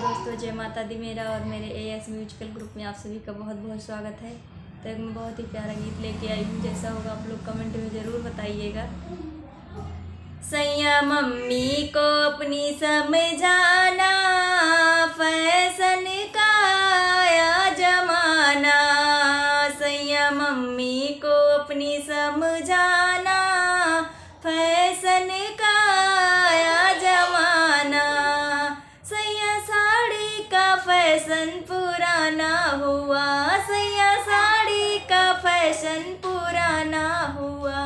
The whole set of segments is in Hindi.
दोस्तों, जय माता दी। मेरा और मेरे एएस म्यूजिकल ग्रुप में आप सभी का बहुत बहुत स्वागत है। तो एक मैं बहुत ही प्यारा गीत लेके आई हूँ। जैसा होगा आप लोग कमेंट में ज़रूर बताइएगा। सैया मम्मी को अपनी समझाना, फैशन का आया जमाना। सैया मम्मी को अपनी समझाना, फैशन का आया जमाना। सैया साड़ी का फैशन पुराना हुआ, सैया साड़ी का फैशन पुराना हुआ।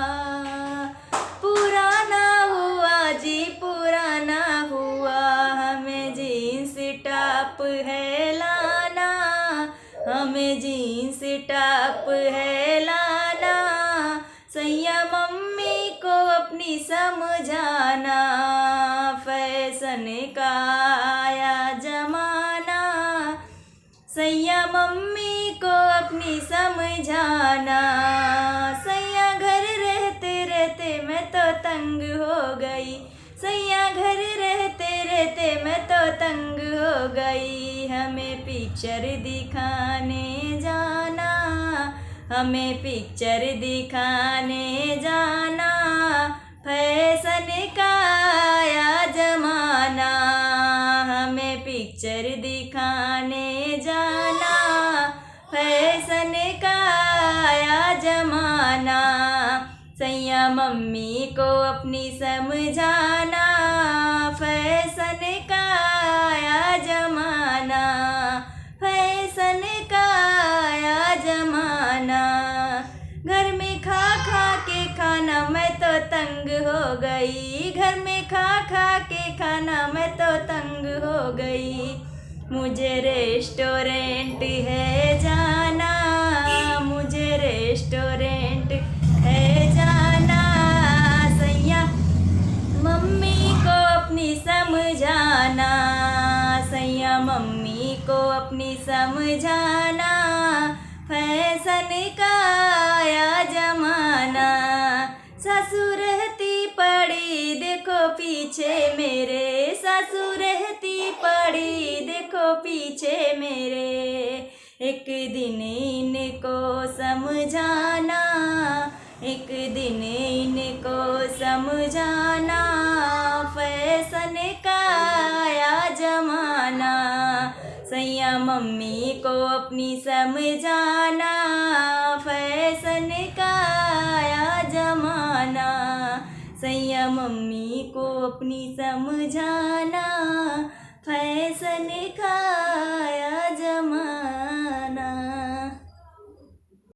पुराना हुआ जी, पुराना हुआ। हमें जीन्स टॉप है लाना, हमें जीन्स टॉप है लाना। सैया मम्मी को अपनी समझाना, फैशन का आया जमाना। सैया मम्मी को अपनी समझाना। सैया घर रहते रहते मैं तो तंग हो गई, सैया घर रहते रहते मैं तो तंग हो गई। हमें पिक्चर दिखाने जाना, हमें पिक्चर दिखाने जाना। फैशन का आया जमाना, हमें पिक्चर दिखाने जाना। फैशन का आया जमाना। सैया मम्मी को अपनी समझाना, फैशन का आया जमाना। फैशन का आया जमाना। घर में खा खा के खाना मैं तो तंग हो गई, घर में खा खा के खाना मैं तो तंग हो गई। मुझे रेस्टोरेंट है जाना, मुझे रेस्टोरेंट है जाना। सैया मम्मी को अपनी समझाना, सैया मम्मी को अपनी समझाना। फैशन का आया जमाना। सासू रहती पड़ी देखो पीछे मेरे, सासू रहती पड़ी देखो पीछे मेरे। एक दिन इनको समझाना, एक दिन इनको समझाना। फैशन का आया जमाना। सैया मम्मी को अपनी समझाना, फैशन का आया जमाना। सैया मम्मी को अपनी समझाना, फैशन का